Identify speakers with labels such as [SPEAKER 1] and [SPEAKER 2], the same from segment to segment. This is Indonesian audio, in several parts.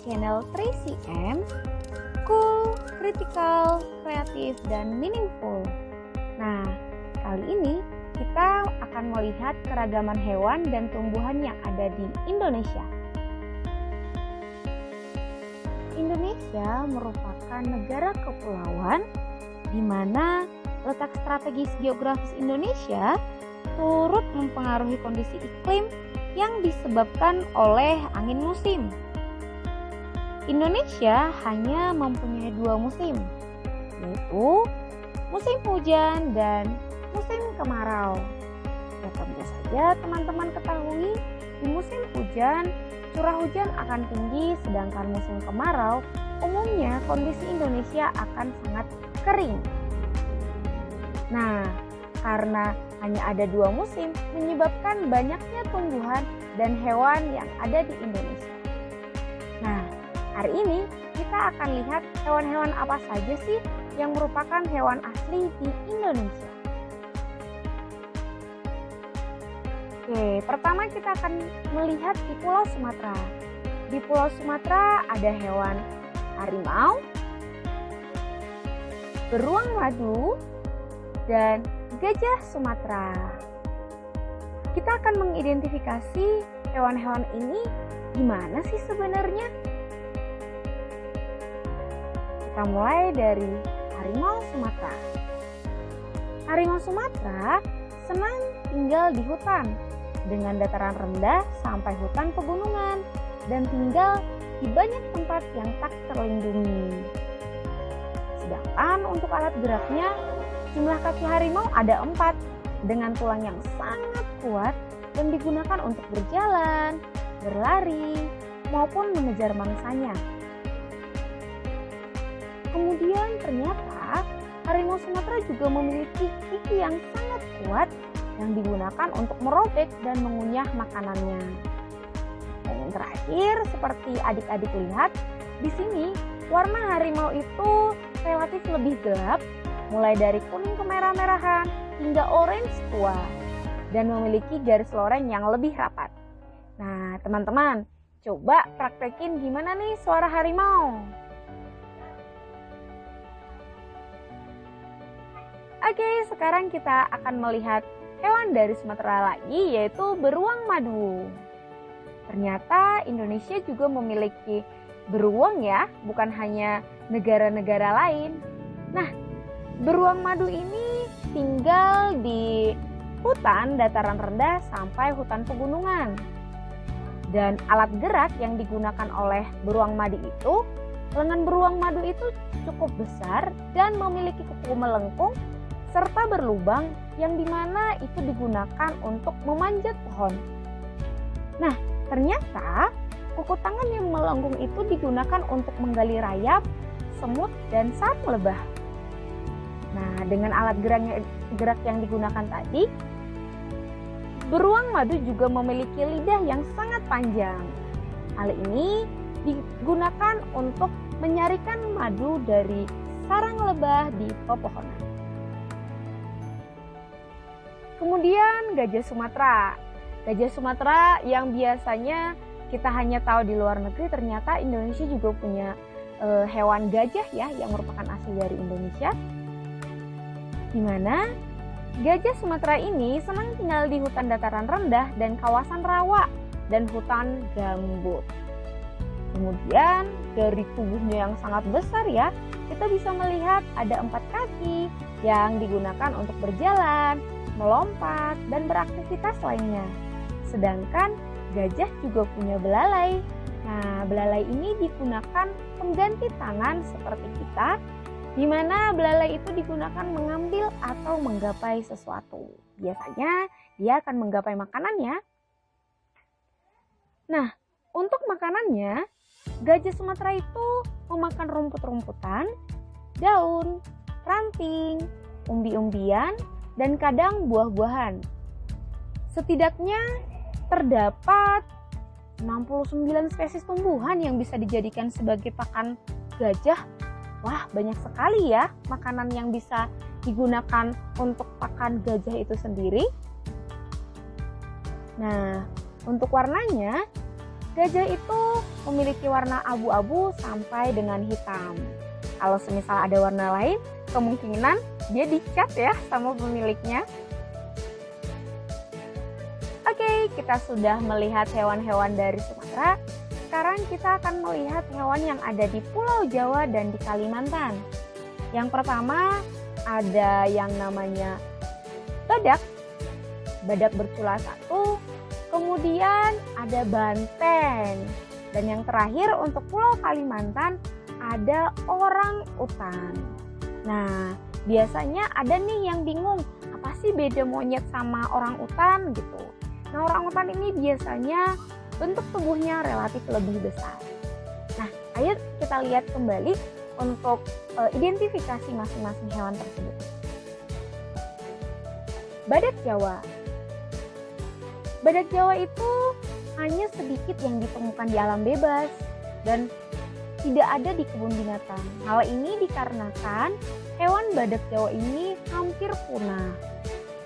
[SPEAKER 1] channel 3CM, cool, critical, kreatif, dan meaningful. Nah, kali ini kita akan melihat keragaman hewan dan tumbuhan yang ada di Indonesia. Indonesia merupakan negara kepulauan di mana letak strategis geografis Indonesia turut mempengaruhi kondisi iklim yang disebabkan oleh angin musim. Indonesia hanya mempunyai 2 musim, yaitu musim hujan dan musim kemarau. Ya, tentu saja teman-teman ketahui di musim hujan curah hujan akan tinggi, sedangkan musim kemarau umumnya kondisi Indonesia akan sangat kering. Nah, karena hanya ada 2 musim menyebabkan banyaknya tumbuhan dan hewan yang ada di Indonesia. Nah, hari ini kita akan lihat hewan-hewan apa saja sih yang merupakan hewan asli di Indonesia. Oke, pertama kita akan melihat di Pulau Sumatera. Di Pulau Sumatera ada hewan harimau, beruang madu, dan gajah Sumatera. Kita akan mengidentifikasi hewan-hewan ini gimana sih sebenarnya? Kita mulai dari harimau Sumatera. Harimau Sumatera senang tinggal di hutan dengan dataran rendah sampai hutan pegunungan dan tinggal di banyak tempat yang tak terlindungi. Sedangkan untuk alat geraknya, jumlah kaki harimau ada 4 dengan tulang yang sangat kuat dan digunakan untuk berjalan, berlari, maupun mengejar mangsanya. Kemudian ternyata harimau Sumatera juga memiliki gigi yang sangat kuat yang digunakan untuk merobek dan mengunyah makanannya. Dan yang terakhir, seperti adik-adik lihat, di sini warna harimau itu relatif lebih gelap, mulai dari kuning kemerah-merahan hingga orange tua, dan memiliki garis loreng yang lebih rapat. Nah, teman-teman, coba praktekin gimana nih suara harimau. Oke, sekarang kita akan melihat hewan dari Sumatera lagi, yaitu beruang madu. Ternyata Indonesia juga memiliki beruang ya, bukan hanya negara-negara lain. Nah, beruang madu ini tinggal di hutan dataran rendah sampai hutan pegunungan. Dan alat gerak yang digunakan oleh beruang madu itu, lengan beruang madu itu cukup besar dan memiliki kuku melengkung serta berlubang yang dimana itu digunakan untuk memanjat pohon. Nah, ternyata kuku tangan yang melengkung itu digunakan untuk menggali rayap, semut, dan sarang lebah. Nah, dengan alat gerak yang digunakan tadi, beruang madu juga memiliki lidah yang sangat panjang. Hal ini digunakan untuk menyarikan madu dari sarang lebah di pepohonan. Kemudian gajah Sumatera. Gajah Sumatera yang biasanya kita hanya tahu di luar negeri, ternyata Indonesia juga punya hewan gajah ya yang merupakan asli dari Indonesia. Di mana gajah Sumatera ini senang tinggal di hutan dataran rendah dan kawasan rawa dan hutan gambut. Kemudian dari tubuhnya yang sangat besar ya, kita bisa melihat ada 4 kaki yang digunakan untuk berjalan, melompat, dan beraktivitas lainnya. Sedangkan gajah juga punya belalai. Nah, belalai ini digunakan pengganti tangan seperti kita, di mana belalai itu digunakan mengambil atau menggapai sesuatu. Biasanya dia akan menggapai makanannya. Nah, untuk makanannya, gajah Sumatera itu memakan rumput-rumputan, daun, ranting, umbi-umbian, dan kadang buah-buahan. Setidaknya terdapat 69 spesies tumbuhan yang bisa dijadikan sebagai pakan gajah. Wah, banyak sekali ya makanan yang bisa digunakan untuk pakan gajah itu sendiri. Nah, untuk warnanya, Gajah itu memiliki warna abu-abu sampai dengan hitam. Kalau semisal ada warna lain, kemungkinan dia dicat ya sama pemiliknya. Oke, kita sudah melihat hewan-hewan dari Sumatera. Sekarang kita akan melihat hewan yang ada di Pulau Jawa dan di Kalimantan. Yang pertama ada yang namanya badak. Badak bercula satu. Kemudian ada banteng. Dan yang terakhir untuk Pulau Kalimantan ada orang utan. Nah, biasanya ada nih yang bingung, apa sih beda monyet sama orang utan gitu. Nah, orang utan ini biasanya bentuk tubuhnya relatif lebih besar. Nah, ayo kita lihat kembali untuk identifikasi masing-masing hewan tersebut. Badak Jawa. Badak Jawa itu hanya sedikit yang ditemukan di alam bebas dan tidak ada di kebun binatang. Hal ini dikarenakan hewan badak Jawa ini hampir punah.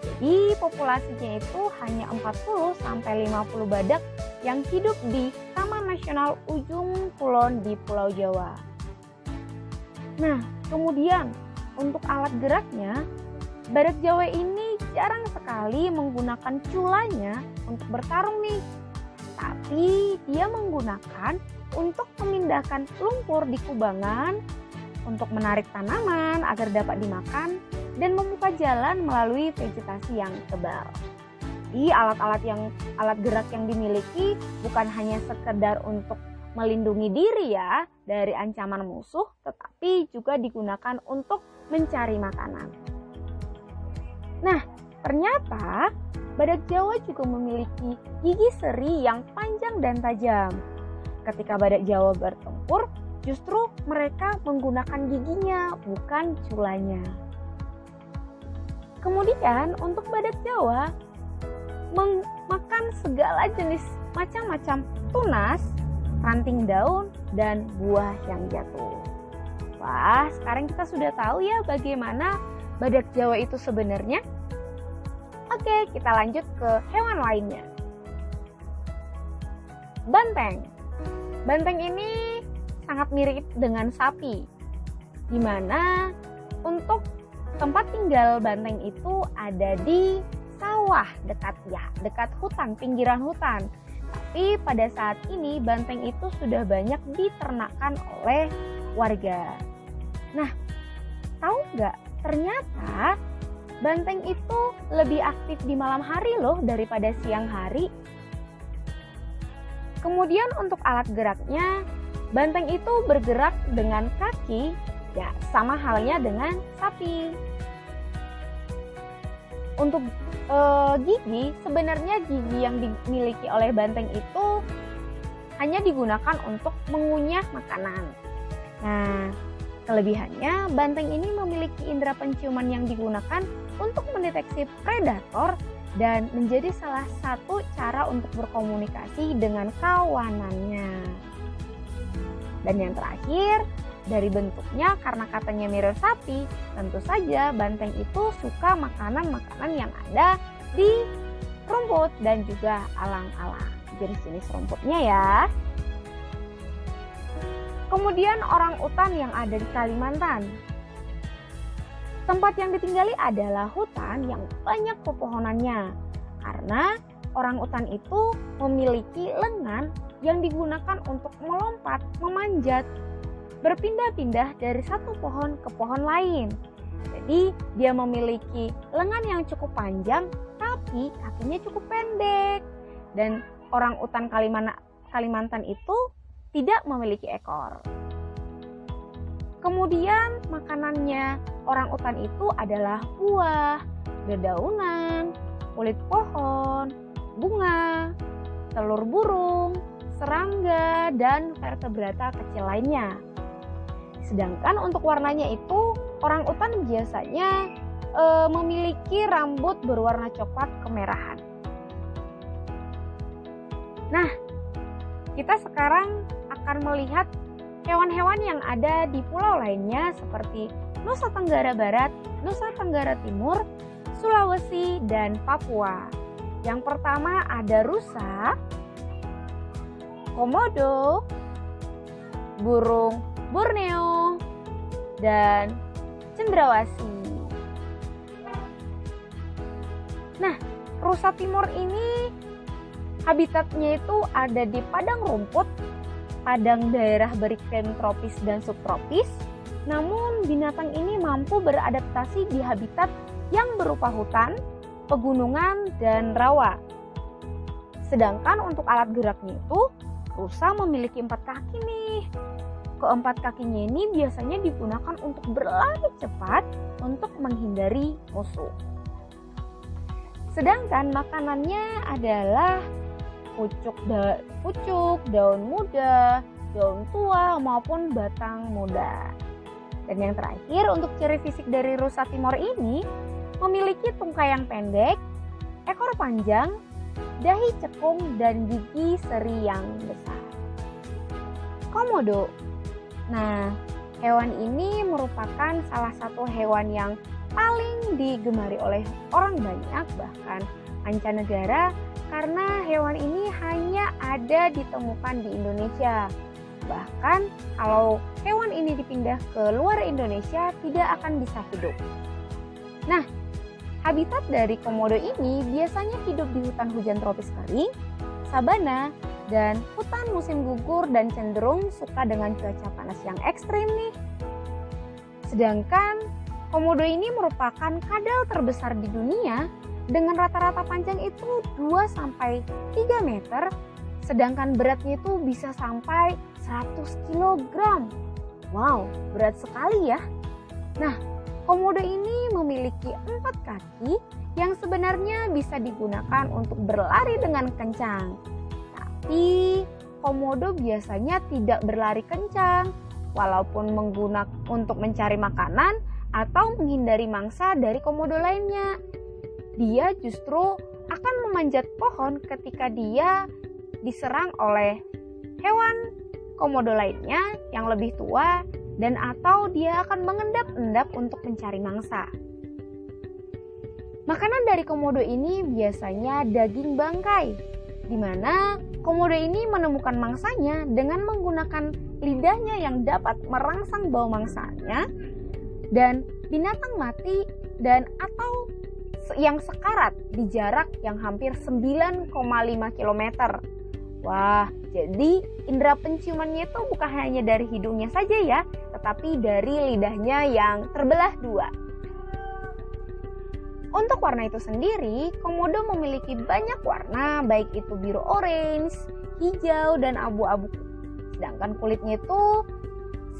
[SPEAKER 1] Jadi populasinya itu hanya 40-50 badak yang hidup di Taman Nasional Ujung Kulon di Pulau Jawa. Nah, kemudian untuk alat geraknya, badak Jawa ini jarang sekali menggunakan culanya untuk bertarung nih. Tapi dia menggunakan untuk memindahkan lumpur di kubangan, untuk menarik tanaman agar dapat dimakan, dan membuka jalan melalui vegetasi yang tebal. Jadi alat gerak yang dimiliki bukan hanya sekedar untuk melindungi diri ya dari ancaman musuh, tetapi juga digunakan untuk mencari makanan. Nah, ternyata badak Jawa juga memiliki gigi seri yang panjang dan tajam. Ketika badak Jawa bertempur, justru mereka menggunakan giginya, bukan culanya. Kemudian untuk badak Jawa memakan segala jenis macam-macam tunas, ranting daun, dan buah yang jatuh. Wah, sekarang kita sudah tahu ya bagaimana badak Jawa itu sebenarnya. Oke, kita lanjut ke hewan lainnya. Banteng. Banteng ini sangat mirip dengan sapi, di mana untuk tempat tinggal banteng itu ada di sawah dekat hutan, pinggiran hutan. Tapi pada saat ini banteng itu sudah banyak diternakan oleh warga. Nah, tahu nggak? Ternyata banteng itu lebih aktif di malam hari loh daripada siang hari. Kemudian untuk alat geraknya, banteng itu bergerak dengan kaki, ya sama halnya dengan sapi. Untuk gigi, sebenarnya gigi yang dimiliki oleh banteng itu hanya digunakan untuk mengunyah makanan. Nah, kelebihannya banteng ini memiliki indera penciuman yang digunakan untuk mendeteksi predator dan menjadi salah satu cara untuk berkomunikasi dengan kawanannya. Dan yang terakhir, dari bentuknya karena katanya mirip sapi, tentu saja banteng itu suka makanan-makanan yang ada di rumput dan juga alang-alang, jenis-jenis rumputnya ya. Kemudian orang utan yang ada di Kalimantan. Tempat yang ditinggali adalah hutan yang banyak pepohonannya, karena orang utan itu memiliki lengan yang digunakan untuk melompat, memanjat, berpindah-pindah dari satu pohon ke pohon lain. Jadi dia memiliki lengan yang cukup panjang, tapi kakinya cukup pendek. Dan orang utan Kalimantan itu tidak memiliki ekor. Kemudian makanannya orang utan itu adalah buah, dedaunan, kulit pohon, bunga, telur burung, serangga, dan vertebrata kecil lainnya. Sedangkan untuk warnanya itu, orang utan biasanya memiliki rambut berwarna coklat kemerahan. Nah, kita sekarang akan melihat hewan-hewan yang ada di pulau lainnya seperti Nusa Tenggara Barat, Nusa Tenggara Timur, Sulawesi, dan Papua. Yang pertama ada rusa. komodo, burung Borneo, dan cendrawasih. Nah, rusa Timor ini habitatnya itu ada di padang rumput, padang daerah beriklim tropis dan subtropis. Namun binatang ini mampu beradaptasi di habitat yang berupa hutan, pegunungan, dan rawa. Sedangkan untuk alat geraknya itu, rusa memiliki 4 kaki nih. Keempat kakinya ini biasanya digunakan untuk berlari cepat untuk menghindari musuh. Sedangkan makanannya adalah pucuk, daun muda, daun tua, maupun batang muda. Dan yang terakhir, untuk ciri fisik dari rusa Timor ini memiliki tungkai yang pendek, ekor panjang, dahi cekung, dan gigi seri yang besar. Komodo. Nah, hewan ini merupakan salah satu hewan yang paling digemari oleh orang banyak, bahkan mancanegara, karena hewan ini hanya ada ditemukan di Indonesia. Bahkan kalau hewan ini dipindah ke luar Indonesia tidak akan bisa hidup. Nah, habitat dari komodo ini biasanya hidup di hutan hujan tropis kering, sabana, dan hutan musim gugur dan cenderung suka dengan cuaca panas yang ekstrim nih. Sedangkan komodo ini merupakan kadal terbesar di dunia dengan rata-rata panjang itu 2-3 meter, sedangkan beratnya itu bisa sampai 100 kg. Wow, berat sekali ya. Nah, komodo ini memiliki 4 kaki yang sebenarnya bisa digunakan untuk berlari dengan kencang. Tapi komodo biasanya tidak berlari kencang, walaupun menggunakan untuk mencari makanan atau menghindari mangsa dari komodo lainnya. Dia justru akan memanjat pohon ketika dia diserang oleh hewan komodo lainnya yang lebih tua, dan atau dia akan mengendap-endap untuk mencari mangsa. Makanan dari komodo ini biasanya daging bangkai, di mana komodo ini menemukan mangsanya dengan menggunakan lidahnya yang dapat merangsang bau mangsanya, dan binatang mati dan atau yang sekarat di jarak yang hampir 9,5 km. Wah, jadi indera penciumannya itu bukan hanya dari hidungnya saja ya, tetapi dari lidahnya yang terbelah 2. Untuk warna itu sendiri, komodo memiliki banyak warna, baik itu biru orange, hijau, dan abu-abu. Sedangkan kulitnya itu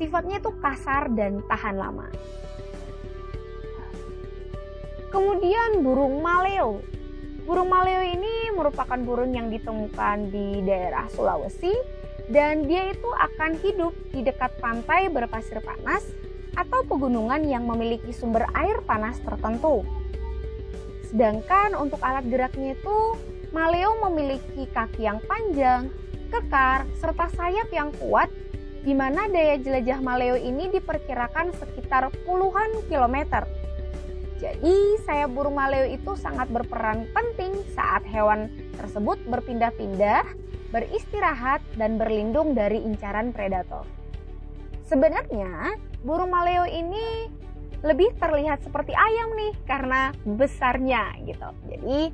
[SPEAKER 1] sifatnya itu kasar dan tahan lama. Kemudian burung maleo. Burung maleo ini merupakan burung yang ditemukan di daerah Sulawesi, dan dia itu akan hidup di dekat pantai berpasir panas atau pegunungan yang memiliki sumber air panas tertentu. Sedangkan untuk alat geraknya itu, maleo memiliki kaki yang panjang, kekar, serta sayap yang kuat, di mana daya jelajah maleo ini diperkirakan sekitar puluhan kilometer. Jadi, sayap burung maleo itu sangat berperan penting saat hewan tersebut berpindah-pindah, beristirahat, dan berlindung dari incaran predator. Sebenarnya, burung maleo ini lebih terlihat seperti ayam nih karena besarnya gitu. Jadi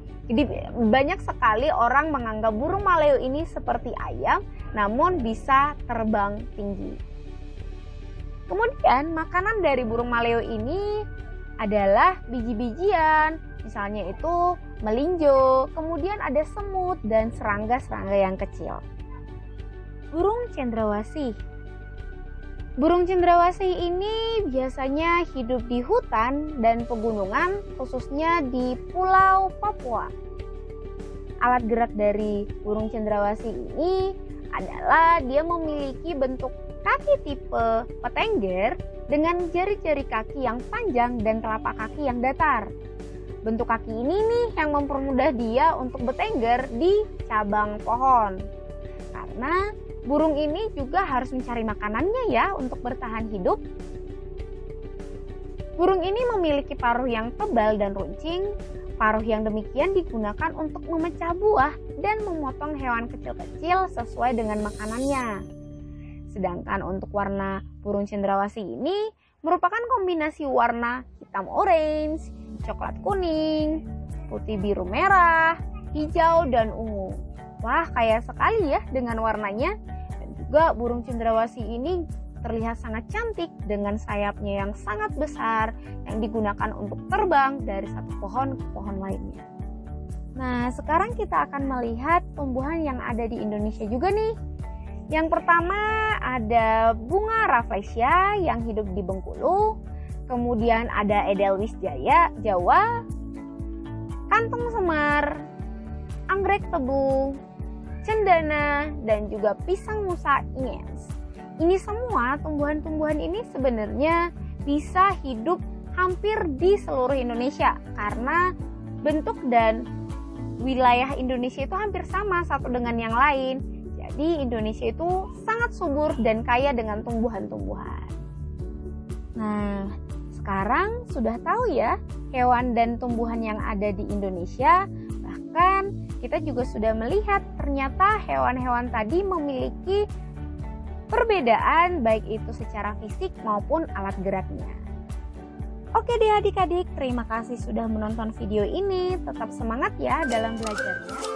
[SPEAKER 1] banyak sekali orang menganggap burung maleo ini seperti ayam, namun bisa terbang tinggi. Kemudian makanan dari burung maleo ini adalah biji-bijian, misalnya itu melinjo, kemudian ada semut dan serangga-serangga yang kecil. Burung cendrawasih. Burung cendrawasih ini biasanya hidup di hutan dan pegunungan, khususnya di Pulau Papua. Alat gerak dari burung cendrawasih ini adalah dia memiliki bentuk kaki tipe petengger dengan jari-jari kaki yang panjang dan telapak kaki yang datar. Bentuk kaki ini nih yang mempermudah dia untuk bertengger di cabang pohon. Karena burung ini juga harus mencari makanannya ya untuk bertahan hidup. Burung ini memiliki paruh yang tebal dan runcing, Paruh yang demikian digunakan untuk memecah buah dan memotong hewan kecil-kecil sesuai dengan makanannya. Sedangkan untuk warna burung cendrawasih ini merupakan kombinasi warna hitam orange, coklat kuning, putih biru merah, hijau, dan ungu. Wah, kaya sekali ya dengan warnanya. Dan juga burung cendrawasih ini terlihat sangat cantik dengan sayapnya yang sangat besar yang digunakan untuk terbang dari satu pohon ke pohon lainnya. Nah, sekarang kita akan melihat tumbuhan yang ada di Indonesia juga nih. Yang pertama ada bunga rafflesia yang hidup di Bengkulu, kemudian ada Edelweiss Jawa, kantung semar, anggrek tebu, cendana, dan juga pisang musa ingens. Ini semua tumbuhan-tumbuhan ini sebenarnya bisa hidup hampir di seluruh Indonesia karena bentuk dan wilayah Indonesia itu hampir sama satu dengan yang lain. Jadi Indonesia itu sangat subur dan kaya dengan tumbuhan-tumbuhan. Nah, sekarang sudah tahu ya hewan dan tumbuhan yang ada di Indonesia. Bahkan kita juga sudah melihat ternyata hewan-hewan tadi memiliki perbedaan baik itu secara fisik maupun alat geraknya. Oke deh adik-adik, terima kasih sudah menonton video ini. Tetap semangat ya dalam belajarnya.